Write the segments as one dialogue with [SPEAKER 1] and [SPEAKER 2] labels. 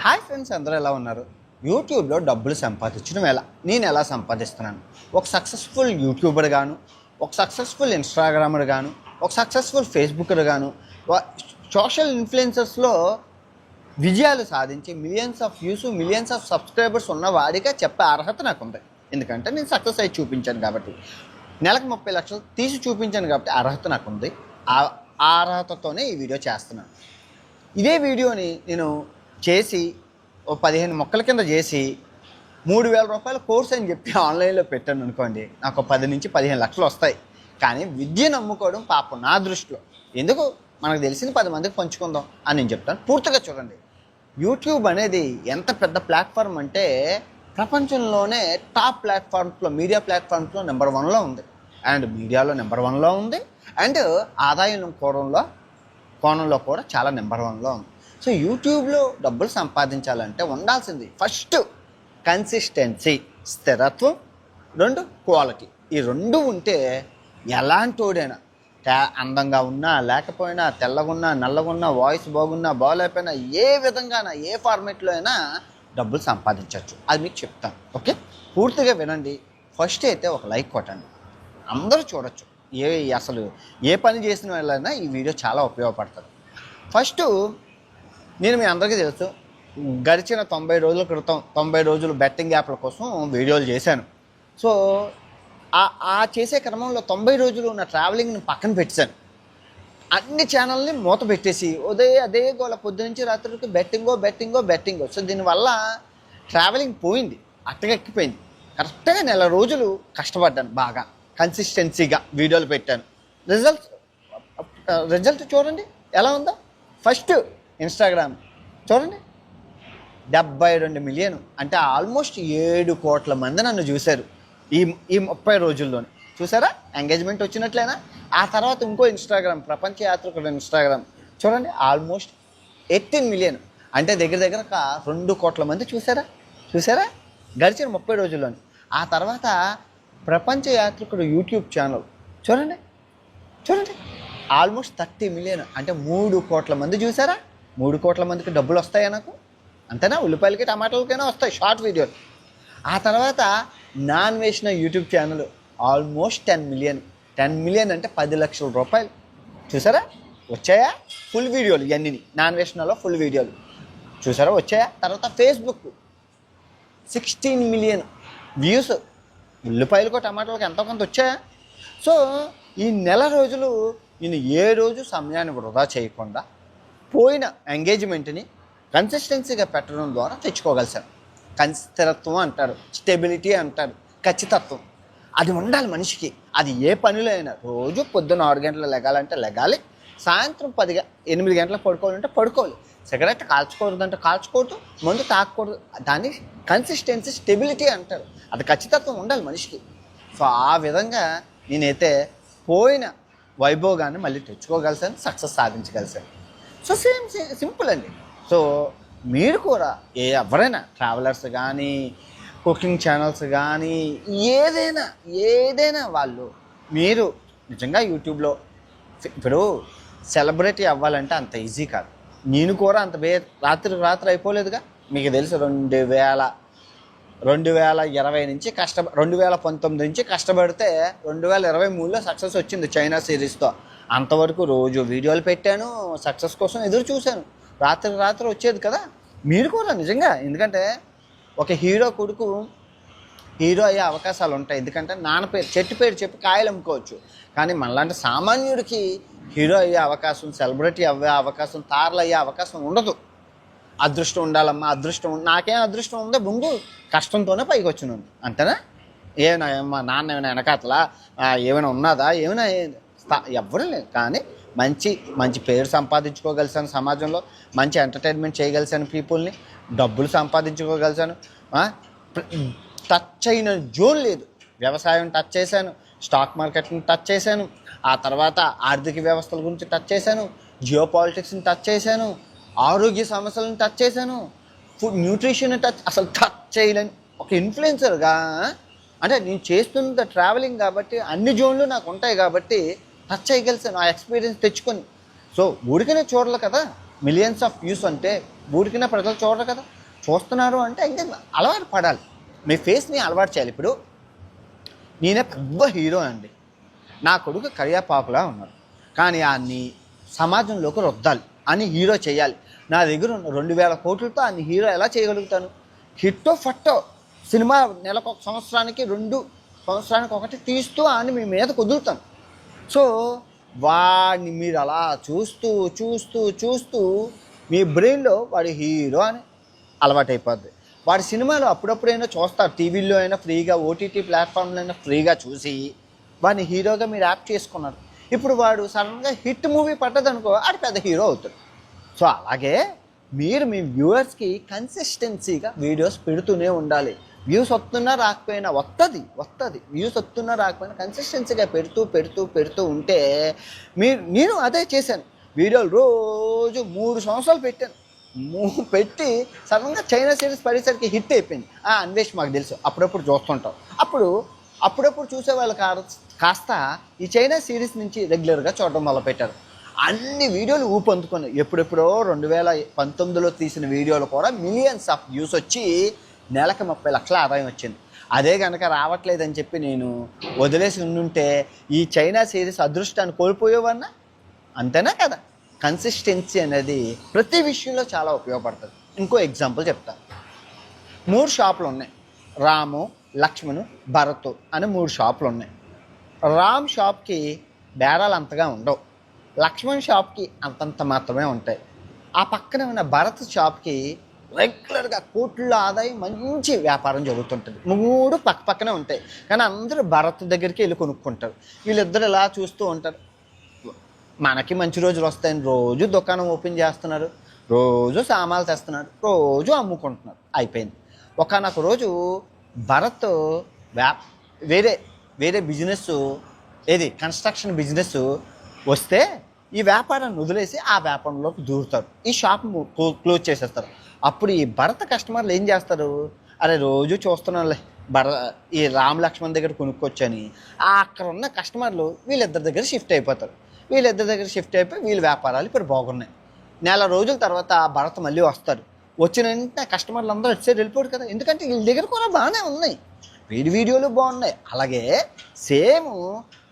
[SPEAKER 1] Hi friends, అందరూ ఎలా ఉన్నారు? యూట్యూబ్లో డబ్బులు సంపాదించడం ఎలా, నేను ఎలా సంపాదిస్తున్నాను, ఒక సక్సెస్ఫుల్ యూట్యూబర్ గాను, ఒక సక్సెస్ఫుల్ ఇన్స్టాగ్రామర్ గాను, ఒక సక్సెస్ఫుల్ ఫేస్బుకర్ గాను, సోషల్ ఇన్ఫ్లుయెన్సర్స్లో విజయాలు సాధించి millions of views, millions of subscribers ఉన్న వాడిగా చెప్పే అర్హత నాకు ఉంది. ఎందుకంటే నేను సక్సెస్ అయ్యి చూపించాను కాబట్టి, నెలకు 30 లక్షలు తీసి చూపించాను కాబట్టి అర్హత నాకు ఉంది. ఆ అర్హతతోనే ఈ వీడియో చేస్తున్నాను. ఇదే వీడియోని నేను చేసి ఓ 15 మొక్కల కింద చేసి 3,000 రూపాయల కోర్స్ అని చెప్పి ఆన్లైన్లో పెట్టాను అనుకోండి, నాకు 10 నుంచి 15 లక్షలు వస్తాయి. కానీ విద్యను నమ్ముకోవడం పాపం నా దృష్టిలో. ఎందుకు, మనకు తెలిసింది 10 మందికి పంచుకుందాం అని నేను చెప్తాను. పూర్తిగా చూడండి. యూట్యూబ్ అనేది ఎంత పెద్ద ప్లాట్ఫామ్ అంటే ప్రపంచంలోనే టాప్ ప్లాట్ఫామ్స్లో, మీడియా ప్లాట్ఫామ్స్లో నెంబర్ 1లో ఉంది. అండ్ మీడియాలో నెంబర్ 1లో ఉంది. అండ్ ఆదాయం కోణంలో కూడా చాలా నెంబర్ 1లో ఉంది. సో యూట్యూబ్లో డబ్బులు సంపాదించాలంటే ఉండాల్సింది ఫస్ట్ కన్సిస్టెన్సీ, స్థిరత్వం, 2 క్వాలిటీ. ఈ 2 ఉంటే ఎలాంటి వాడైనా, అందంగా ఉన్నా లేకపోయినా, తెల్లగున్నా నల్లగున్నా, వాయిస్ బాగున్నా బాగోలేకపోయినా, ఏ విధంగానా ఏ ఫార్మేట్లో అయినా డబ్బులు సంపాదించవచ్చు. అది మీకు చెప్తాను. ఓకే, పూర్తిగా వినండి. ఫస్ట్ అయితే ఒక లైక్ కొట్టండి. అందరూ చూడొచ్చు. అసలు ఏ పని చేసిన వాళ్ళైనా ఈ వీడియో చాలా ఉపయోగపడుతుంది. ఫస్ట్, నేను మీ అందరికీ తెలుసు, గడిచిన 90 రోజుల క్రితం 90 రోజులు బెట్టింగ్ యాప్ల కోసం వీడియోలు చేశాను. సో ఆ చేసే క్రమంలో 90 రోజులు నా ట్రావెలింగ్ని పక్కన పెట్టాను. అన్ని ఛానల్ని మూత పెట్టేసి అదే గోల పొద్దునుంచి రాత్రికి బెట్టింగో. సో దీనివల్ల ట్రావెలింగ్ పోయింది, అట్టగెక్కిపోయింది. కరెక్ట్గా నెల రోజులు కష్టపడ్డాను, బాగా కన్సిస్టెన్సీగా వీడియోలు పెట్టాను. రిజల్ట్ చూడండి ఎలా ఉందో. ఫస్ట్ ఇన్స్టాగ్రామ్ చూడండి, 72 మిలియన్, అంటే ఆల్మోస్ట్ 7 కోట్ల మంది నన్ను చూశారు ఈ 30 రోజుల్లోనే. చూసారా, ఎంగేజ్మెంట్ వచ్చినట్లేనా? ఆ తర్వాత ఇంకో ఇన్స్టాగ్రామ్, ప్రపంచ యాత్రికుడు ఇన్స్టాగ్రామ్ చూడండి, ఆల్మోస్ట్ 18 మిలియన్, అంటే దగ్గర 2 కోట్ల మంది చూసారా గడిచిన 30 రోజుల్లోనే. ఆ తర్వాత ప్రపంచ యాత్రికుడు యూట్యూబ్ ఛానల్ చూడండి ఆల్మోస్ట్ 30 మిలియన్, అంటే 3 కోట్ల మంది చూసారా. 3 కోట్ల మందికి డబ్బులు వస్తాయా నాకు? అంతేనా? ఉల్లిపాయలకి టమాటాలకైనా వస్తాయి షార్ట్ వీడియోలు. ఆ తర్వాత నాన్ వేసిన యూట్యూబ్ ఛానల్ ఆల్మోస్ట్ 10 మిలియన్, అంటే 10 లక్షల రూపాయలు. చూసారా వచ్చాయా ఫుల్ వీడియోలు, ఇవన్నీ నాన్ వేషనలో ఫుల్ వీడియోలు చూసారా వచ్చాయా. తర్వాత ఫేస్బుక్ 16 మిలియన్ వ్యూస్, ఉల్లిపాయలకు టమాటాలకు ఎంతో కొంత వచ్చాయా. సో ఈ నెల రోజులు నేను ఏ రోజు సమయాన్ని వృధా చేయకుండా పోయిన ఎంగేజ్మెంట్ని కన్సిస్టెన్సీగా పెట్టడం ద్వారా తెచ్చుకోగలిసాను. స్థిరత్వం అంటారు, స్టెబిలిటీ అంటారు, ఖచ్చితత్వం. అది ఉండాలి మనిషికి. అది ఏ పనిలో అయినా. రోజు పొద్దున్న 6 గంటలు లెగాలంటే లెగాలి, సాయంత్రం 8 గంటలకు పడుకోవాలంటే పడుకోవాలి. సిగరెట్ కాల్చకూడదంటే కాల్చకూడదు, మందు తాకూడదు. దాన్ని కన్సిస్టెన్సీ, స్టెబిలిటీ అంటారు. అది ఖచ్చితత్వం ఉండాలి మనిషికి. సో ఆ విధంగా నేనైతే పోయిన వైభోగాన్ని మళ్ళీ తెచ్చుకోగలిసాను, సక్సెస్ సాధించగలిసాను. సో సింపుల్ అండి. సో మీరు కూడా ఎవరైనా ట్రావెలర్స్ కానీ, కుకింగ్ ఛానల్స్ కానీ, ఏదైనా వాళ్ళు, మీరు నిజంగా యూట్యూబ్లో ఇప్పుడు సెలబ్రిటీ అవ్వాలంటే అంత ఈజీ కాదు. నేను కూడా అంత రాత్రి అయిపోలేదుగా. మీకు తెలుసు, 2020 నుంచి 2019 నుంచి కష్టపడితే 2023లో సక్సెస్ వచ్చింది చైనా సిరీస్తో. అంతవరకు రోజు వీడియోలు పెట్టాను, సక్సెస్ కోసం ఎదురు చూశాను. రాత్రి వచ్చేది కదా. మీరు కూడా నిజంగా, ఎందుకంటే ఒక హీరో కొడుకు హీరో అయ్యే అవకాశాలు ఉంటాయి. ఎందుకంటే చెట్టు పేరు చెప్పి కాయలు అమ్ముకోవచ్చు. కానీ మనలాంటి సామాన్యుడికి హీరో అయ్యే అవకాశం, సెలబ్రిటీ అయ్యే అవకాశం, తారలు అయ్యే అవకాశం ఉండదు. అదృష్టం ఉండాలమ్మా, నాకేం అదృష్టం ఉందో, ముందు కష్టంతోనే పైకి వచ్చినాను, అంతేనా? మా నాన్న ఏమైనా వెనకాతలా ఏమైనా ఉన్నదా? ఏమైనా ఎవ్వరూ లేదు. కానీ మంచి పేరు సంపాదించుకోగలిసాను సమాజంలో, మంచి ఎంటర్టైన్మెంట్ చేయగలిసాను పీపుల్ని, డబ్బులు సంపాదించుకోగలిసాను. టచ్ అయిన జోన్ లేదు. వ్యవసాయం టచ్ చేశాను, స్టాక్ మార్కెట్ని టచ్ చేశాను, ఆ తర్వాత ఆర్థిక వ్యవస్థల గురించి టచ్ చేశాను, జియో పాలిటిక్స్ని టచ్ చేశాను, ఆరోగ్య సమస్యలను టచ్ చేశాను, ఫుడ్ న్యూట్రిషన్ అసలు టచ్ చేయలేని ఒక ఇన్ఫ్లుయెన్సర్గా. అంటే నేను చేస్తున్న ట్రావెలింగ్ కాబట్టి అన్ని జోన్లు నాకు ఉంటాయి కాబట్టి టచ్ చేయగలిసాను, ఆ ఎక్స్పీరియన్స్ తెచ్చుకొని. సో ఊరికనే చూడలే కదా, మిలియన్స్ ఆఫ్ వ్యూస్ అంటే ఊరికినా ప్రజలు చూడరు కదా, చూస్తున్నారు అంటే ఇంకా అలవాటు పడాలి, మీ ఫేస్ని అలవాటు చేయాలి. ఇప్పుడు నేనే పెద్ద హీరో అండి, నా కొడుకు కరియాపాకులా ఉన్నాడు, కానీ అన్ని సమాజంలోకి రుద్దాలి అని హీరో చేయాలి. నా దగ్గర ఉన్న 2000 కోట్లతో అన్ని హీరో ఎలా చేయగలుగుతాను? హిట్టో ఫట్టో సినిమా నెలకు ఒక సంవత్సరానికి 2 సంవత్సరానికి ఒకటి తీస్తూ అని మీ మీద కుదురుతాను. సో వాడిని మీరు అలా చూస్తూ చూస్తూ చూస్తూ మీ బ్రెయిన్లో వాడి హీరో అని అలవాటైపోద్ది. వాడి సినిమాలు అప్పుడప్పుడైనా చూస్తారు, టీవీలో అయినా ఫ్రీగా, ఓటీటీ ప్లాట్ఫామ్లో అయినా ఫ్రీగా చూసి వాడిని హీరోగా మీరు యాప్ చేసుకున్నారు. ఇప్పుడు వాడు సడన్గా హిట్ మూవీ పట్టదనుకో, ఆడు పెద్ద హీరో అవుతాడు. సో అలాగే మీరు మీ వ్యూవర్స్కి కన్సిస్టెన్సీగా వీడియోస్ పెడుతూనే ఉండాలి. వ్యూస్ వస్తున్నా రాకపోయినా వస్తుంది వ్యూస్ వస్తున్నా రాకపోయినా కన్సిస్టెన్సీగా పెడుతూ పెడుతూ పెడుతూ ఉంటే నేను అదే చేశాను. వీడియోలు రోజు 3 సంవత్సరాలు పెట్టాను. పెట్టి సడన్గా చైనా సిరీస్ పడేసరికి హిట్ అయిపోయింది. అన్వేష్ మాకు తెలుసు, అప్పుడప్పుడు చూస్తుంటాం. అప్పుడప్పుడు చూసేవాళ్ళు కాస్త ఈ చైనా సిరీస్ నుంచి రెగ్యులర్గా చూడడం మొదలుపెట్టారు. అన్ని వీడియోలు ఊపందుకున్నాయి. ఎప్పుడెప్పుడో 2019లో తీసిన వీడియోలు కూడా మిలియన్స్ ఆఫ్ వ్యూస్ వచ్చి నెలకు 30 లక్షల ఆదాయం వచ్చింది. అదే కనుక రావట్లేదని చెప్పి నేను వదిలేసి ఉండుంటే ఈ చైనా సిరీస్ అదృష్టాన్ని కోల్పోయేవన్నా. అంతేనా కదా? కన్సిస్టెన్సీ అనేది ప్రతి విషయంలో చాలా ఉపయోగపడుతుంది. ఇంకో ఎగ్జాంపుల్ చెప్తాను. 3 షాపులు ఉన్నాయి, రాము, లక్ష్మణు, భరత్ అని 3 షాపులు ఉన్నాయి. రామ్ షాప్కి బేరాలు అంతగా ఉండవు, లక్ష్మణ్ షాప్కి అంతంత మాత్రమే ఉంటాయి. ఆ పక్కన ఉన్న భరత్ షాప్కి రెగ్యులర్గా కోట్ల ఆదాయం, మంచి వ్యాపారం జరుగుతుంటుంది. 3 పక్కనే ఉంటాయి, కానీ అందరూ భరత్ దగ్గరికి వెళ్ళి కొనుక్కుంటారు. వీళ్ళిద్దరు ఇలా చూస్తూ ఉంటారు. మనకి మంచి రోజులు వస్తాయని రోజు దుకాణం ఓపెన్ చేస్తున్నారు, రోజు సామాన్లు తెస్తున్నారు, రోజు అమ్ముకుంటున్నారు. అయిపోయింది. ఒకనొక రోజు భరత్ వేరే బిజినెస్, ఏది కన్స్ట్రక్షన్ బిజినెస్ వస్తే ఈ వ్యాపారాన్ని వదిలేసి ఆ వ్యాపారంలోకి దూరుతారు, ఈ షాప్ క్లోజ్ చేసేస్తారు. అప్పుడు ఈ భరత కస్టమర్లు ఏం చేస్తారు? అరే రోజు చూస్తున్నాంలే ఈ రామ్ లక్ష్మణ్ దగ్గర కొనుక్కొచ్చని అక్కడ ఉన్న కస్టమర్లు వీళ్ళిద్దరి దగ్గర షిఫ్ట్ అయిపోతారు. వీళ్ళిద్దరి దగ్గర షిఫ్ట్ అయిపోయి వీళ్ళ వ్యాపారాలు ఇప్పుడు బాగున్నాయి. నెల రోజుల తర్వాత భరత్ మళ్ళీ వస్తారు. వచ్చిన వెంటనే కస్టమర్లు అందరూ వచ్చి వెళ్ళిపోరు కదా, ఎందుకంటే వీళ్ళ దగ్గర కూడా బాగానే ఉన్నాయి, వీడియోలు బాగున్నాయి. అలాగే సేమ్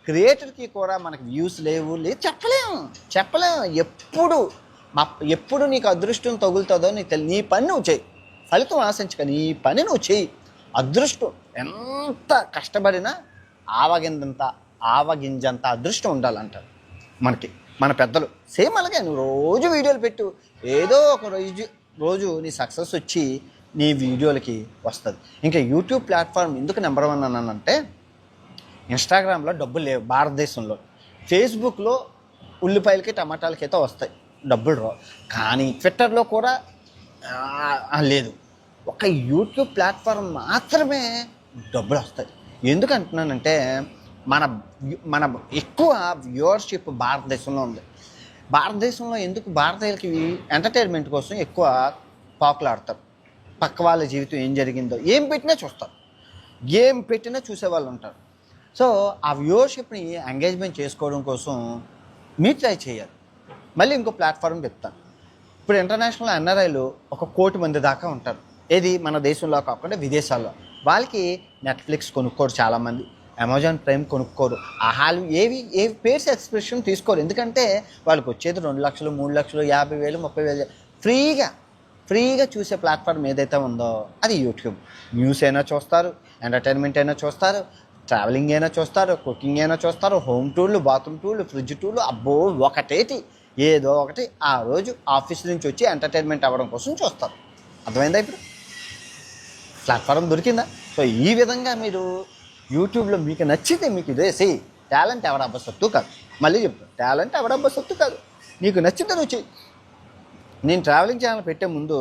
[SPEAKER 1] క్రియేటర్కి కూడా మనకి వ్యూస్ లేవు చెప్పలేము. ఎప్పుడు నీకు అదృష్టం తగులుతుందో నీ పని నువ్వు చేయి, ఫలితం ఆశించక నీ పని నువ్వు చేయి. అదృష్టం ఎంత కష్టపడినా ఆవగింజంత అదృష్టం ఉండాలంటారు మన పెద్దలు. సేమ్ అలాగే నువ్వు రోజు వీడియోలు పెట్టు, ఏదో ఒక రోజు నీ సక్సెస్ వచ్చి నీ వీడియోలకి వస్తుంది. ఇంకా యూట్యూబ్ ప్లాట్ఫామ్ ఎందుకు నెంబర్ 1 అన్నానంటే, ఇన్స్టాగ్రామ్లో డబ్బులు లేవు భారతదేశంలో, ఫేస్బుక్లో ఉల్లిపాయలకి టమాటాలకి అయితే వస్తాయి, డబ్బులు రావు. కానీ ట్విట్టర్లో కూడా లేదు. ఒక యూట్యూబ్ ప్లాట్ఫామ్ మాత్రమే డబ్బులు వస్తాయి. ఎందుకు అంటున్నానంటే మన ఎక్కువ వ్యూవర్షిప్ భారతదేశంలో ఉంది. భారతదేశంలో ఎందుకు భారతీయులకి ఎంటర్టైన్మెంట్ కోసం ఎక్కువ పాకులాడతారు. పక్క వాళ్ళ జీవితం ఏం జరిగిందో ఏం పెట్టినా చూసేవాళ్ళు ఉంటారు. సో ఆ వ్యూవర్షిప్ని ఎంగేజ్మెంట్ చేసుకోవడం కోసం మీరు ట్రై చేయాలి. మళ్ళీ ఇంకో ప్లాట్ఫామ్ చెప్తాను. ఇప్పుడు ఇంటర్నేషనల్ ఎన్ఆర్ఐలు 1 కోటి మంది దాకా ఉంటారు. ఏది మన దేశంలో కాకుండా విదేశాల్లో. వాళ్ళకి నెట్ఫ్లిక్స్ కొనుక్కోరు చాలామంది, అమెజాన్ ప్రైమ్ కొనుక్కోరు, ఆహాలు ఏవి పేర్స్ ఎక్స్ప్రెషన్ తీసుకోరు. ఎందుకంటే వాళ్ళకి వచ్చేది 2 లక్షలు, 3 లక్షలు, 50,000, 30,000 ఫ్రీగా చూసే ప్లాట్ఫామ్ ఏదైతే ఉందో అది యూట్యూబ్. న్యూస్ అయినా చూస్తారు, ఎంటర్టైన్మెంట్ అయినా చూస్తారు, ట్రావెలింగ్ అయినా చూస్తారు, కుకింగ్ అయినా చూస్తారు, హోమ్ టూర్లు, బాత్రూమ్ టూర్లు, ఫ్రిడ్జ్ టూర్లు, అబ్బో ఒకటేటి ఏదో ఒకటి ఆ రోజు ఆఫీస్ నుంచి వచ్చి ఎంటర్టైన్మెంట్ అవ్వడం కోసం చూస్తారు. అర్థమైందా? ఇప్పుడు ప్లాట్ఫామ్ దొరికిందా? సో ఈ విధంగా మీరు యూట్యూబ్లో మీకు నచ్చితే మీకు ఇదేసి టాలెంట్ ఎవడబ్బా సొత్తు కాదు. మళ్ళీ చెప్తాను, టాలెంట్ ఎవడబ్బా సొత్తు కాదు. నీకు నచ్చితే నువ్వు చెయ్యి. నేను ట్రావెలింగ్ ఛానల్ పెట్టే ముందు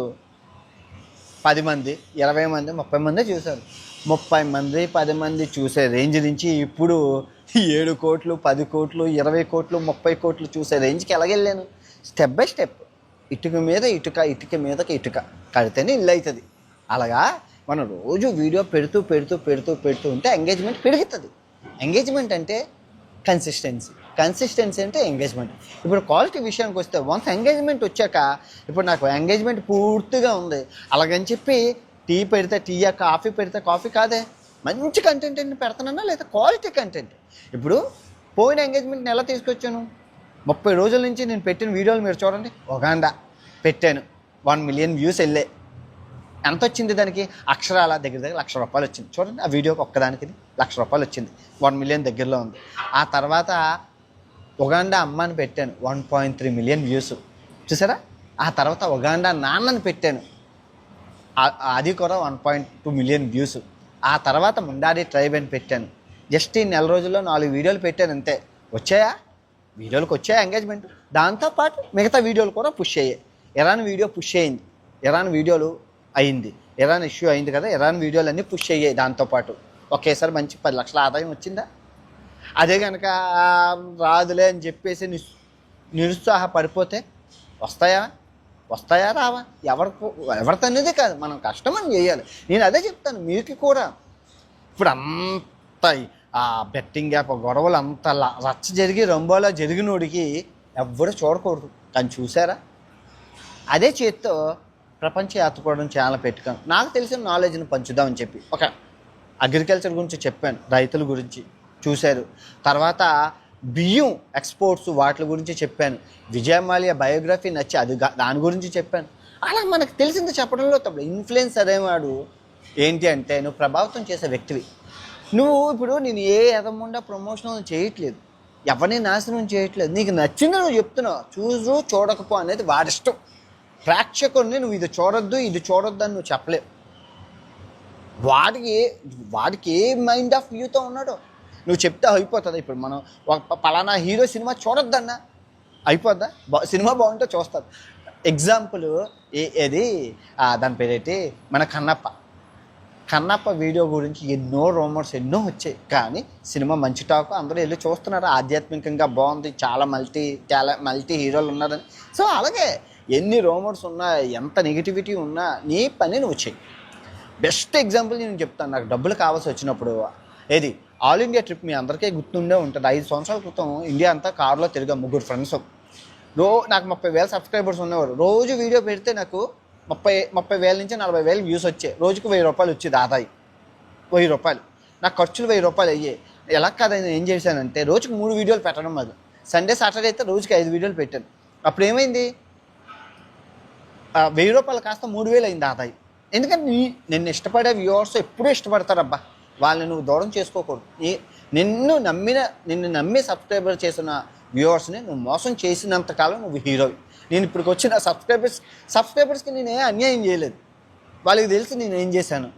[SPEAKER 1] 10 మంది, 20 మంది, 30 మందే చూశారు. 30 మంది, 10 మంది చూసే రేంజ్ నుంచి ఇప్పుడు 7 కోట్లు, 10 కోట్లు, 20 కోట్లు, 30 కోట్లు చూసే రేంజ్కి ఎలాగెళ్ళాను? స్టెప్ బై స్టెప్, ఇటుక మీద ఇటుక కడితేనే ఇల్లు అవుతుంది. అలాగా మనం రోజు వీడియో పెడుతూ ఉంటే ఎంగేజ్మెంట్ పెరుగుతుంది. ఎంగేజ్మెంట్ అంటే కన్సిస్టెన్సీ. కన్సిస్టెన్సీ అంటే ఎంగేజ్మెంట్. ఇప్పుడు క్వాలిటీ విషయానికి వస్తే వన్స్ ఎంగేజ్మెంట్ వచ్చాక, ఇప్పుడు నాకు ఎంగేజ్మెంట్ పూర్తిగా ఉంది అలాగని చెప్పి టీ పెడితే టీయా, కాఫీ పెడితే కాఫీ కాదే, మంచి కంటెంట్ అని పెడుతున్నానా లేదా క్వాలిటీ కంటెంట్. ఇప్పుడు పోయిన ఎంగేజ్మెంట్ని ఎలా తీసుకొచ్చాను, 30 రోజుల నుంచి నేను పెట్టిన వీడియోలు మీరు చూడండి. ఒగాండా పెట్టాను, 1 మిలియన్ వ్యూస్ వెళ్ళాయి. ఎంత వచ్చింది దానికి, అక్షరాల దగ్గర ₹1,00,000 వచ్చింది. చూడండి ఆ వీడియోకి ఒక్కదానికి ₹1,00,000 వచ్చింది, 1 మిలియన్ దగ్గరలో ఉంది. ఆ తర్వాత ఉగాండా అమ్మని పెట్టాను, 1.3 మిలియన్ వ్యూస్ చూసారా. ఆ తర్వాత ఉగాండా నాన్నని పెట్టాను, అది కూడా 1.2 మిలియన్ వ్యూస్. ఆ తర్వాత ముండాడి ట్రైబ్ అని పెట్టాను, జస్ట్ ఈ నెల రోజుల్లో 4 వీడియోలు పెట్టాను అంతే. వచ్చాయా వీడియోలకు, వచ్చాయా ఎంగేజ్మెంట్. దాంతోపాటు మిగతా వీడియోలు కూడా పుష్ అయ్యాయి. ఇరాన్ వీడియో పుష్ అయింది, ఇరాన్ వీడియోలు అయింది, ఇరాన్ ఇష్యూ అయింది కదా, ఇరాన్ వీడియోలు అన్నీ పుష్ అయ్యాయి. దాంతోపాటు ఒకేసారి మంచి 10 లక్షల ఆదాయం వచ్చిందా. అదే కనుక రాదులే అని చెప్పేసి నిరుత్సాహపడిపోతే వస్తాయా రావా, ఎవరితో అనేది కాదు, మనం కష్టమని చేయాలి. నేను అదే చెప్తాను మీకు కూడా. ఇప్పుడు అంత బెట్టింగ్ యాప్ గొడవలు అంత రచ్చ జరిగి రంబోలా జరిగినోడికి ఎవ్వరు చూడకూడదు, కానీ చూసారా. అదే చేత్తో ప్రపంచ యాత్రకూడడం ఛానల్ పెట్టుకాను, నాకు తెలిసిన నాలెడ్జ్ని పంచుదామని చెప్పి ఒక అగ్రికల్చర్ గురించి చెప్పాను, రైతుల గురించి చూశారు. తర్వాత బియ్యం ఎక్స్పోర్ట్స్ వాటి గురించి చెప్పాను, విజయమాల్యా బయోగ్రఫీ నచ్చి దాని గురించి చెప్పాను. అలా మనకు తెలిసింది చెప్పడంలో తప్ప. ఇన్ఫ్లుయెన్సర్ అనేవాడు ఏంటి అంటే, నువ్వు ప్రభావితం చేసే వ్యక్తివి. నువ్వు ఇప్పుడు నేను ఏ ఎదముండా ప్రమోషన్ చేయట్లేదు, ఎవరిని నాశనం చేయట్లేదు, నీకు నచ్చింది నువ్వు చెప్తున్నావు. చూడకపో అనేది వాడిష్టం. ప్రేక్షకుడిని నువ్వు ఇది చూడొద్దు అని నువ్వు చెప్పలేవు. వాడికి ఏ మైండ్ ఆఫ్ వ్యూతో ఉన్నాడో నువ్వు చెప్తే అయిపోతుంది. ఇప్పుడు మనం పలానా హీరో సినిమా చూడొద్దన్నా అయిపోద్దా, సినిమా బాగుంటే చూస్తారు. ఎగ్జాంపుల్ ఏది దాని పేరేంటి, మన కన్నప్ప వీడియో గురించి ఎన్నో రూమర్స్ ఎన్నో వచ్చాయి, కానీ సినిమా మంచి టాక్, అందరూ వెళ్ళి చూస్తున్నారు, ఆధ్యాత్మికంగా బాగుంది, చాలా మల్టీ హీరోలు ఉన్నారని. సో అలాగే ఎన్ని రూమర్స్ ఉన్నా, ఎంత నెగిటివిటీ ఉన్నా, నీ పని నువ్వు చెయ్యి. బెస్ట్ ఎగ్జాంపుల్ నేను చెప్తాను. నాకు డబ్బులు కావాల్సి వచ్చినప్పుడు ఏది ఆల్ ఇండియా ట్రిప్, మీ అందరికీ గుర్తుండే ఉంటుంది. 5 సంవత్సరాల క్రితం ఇండియా అంతా కారులో తిరిగా, 3 ఫ్రెండ్స్. నాకు 30,000 సబ్స్క్రైబర్స్ ఉన్నవారు. రోజు వీడియో పెడితే నాకు 30,000 నుంచి 40,000 వ్యూస్ వచ్చాయి. రోజుకు ₹1,000 వచ్చేది ఆదాయం, ₹1,000. నాకు ఖర్చులు ₹1,000 అయ్యాయి. ఎలా కాదు, నేను ఏం చేశానంటే రోజుకు 3 వీడియోలు పెట్టడం. అది సండే సాటర్డే అయితే రోజుకి 5 వీడియోలు పెట్టాను. అప్పుడు ఏమైంది, ₹1,000 కాస్త 3,000 అయింది ఆదాయం. ఎందుకంటే నిన్ను ఇష్టపడే వ్యూవర్స్ ఎప్పుడూ ఇష్టపడతారబ్బా, వాళ్ళని నువ్వు దూరం చేసుకోకూడదు. నిన్ను నమ్మి సబ్స్క్రైబర్ చేసిన వ్యూవర్స్ని నువ్వు మోసం చేసినంతకాలం నువ్వు హీరోవి. నేను ఇప్పటికి వచ్చిన సబ్స్క్రైబర్స్కి నేనే అన్యాయం చేయలేదు, వాళ్ళకి తెలిసి నేను ఏం చేశాను.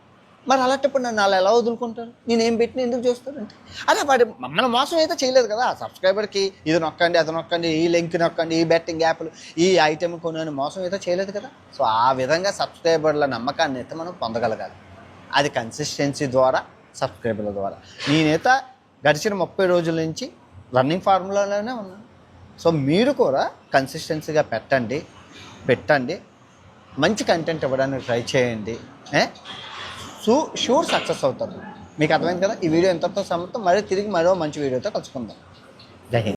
[SPEAKER 1] మరి అలాంటప్పుడు నన్ను అలా ఎలా వదులుకుంటారు, నేనేం పెట్టిన ఎందుకు చూస్తారంటే. అదే వాడి మమ్మల్ని మోసం అయితే చేయలేదు కదా. సబ్స్క్రైబర్కి ఇది నొక్కండి, అది నొక్కండి, ఈ లింక్ నొక్కండి, ఈ బెట్టింగ్ యాప్లు, ఈ ఐటెం కొనని మోసం అయితే చేయలేదు కదా. సో ఆ విధంగా సబ్స్క్రైబర్ల నమ్మకాన్ని అయితే మనం పొందగలగాలి. అది కన్సిస్టెన్సీ ద్వారా, సబ్స్క్రైబర్ల ద్వారా. నేనైతే గడిచిన 30 రోజుల నుంచి రన్నింగ్ ఫార్ములాలోనే ఉన్నాను. సో మీరు కూడా కన్సిస్టెన్సీగా పెట్టండి, మంచి కంటెంట్ ఇవ్వడానికి ట్రై చేయండి. షూర్ సక్సెస్ అవుతారు. మీకు అర్థమైంది కదా. ఈ వీడియో ఎంతతో సమాప్తం. మరీ తిరిగి మరో మంచి వీడియోతో కలుసుకుందాం. జై హింద్.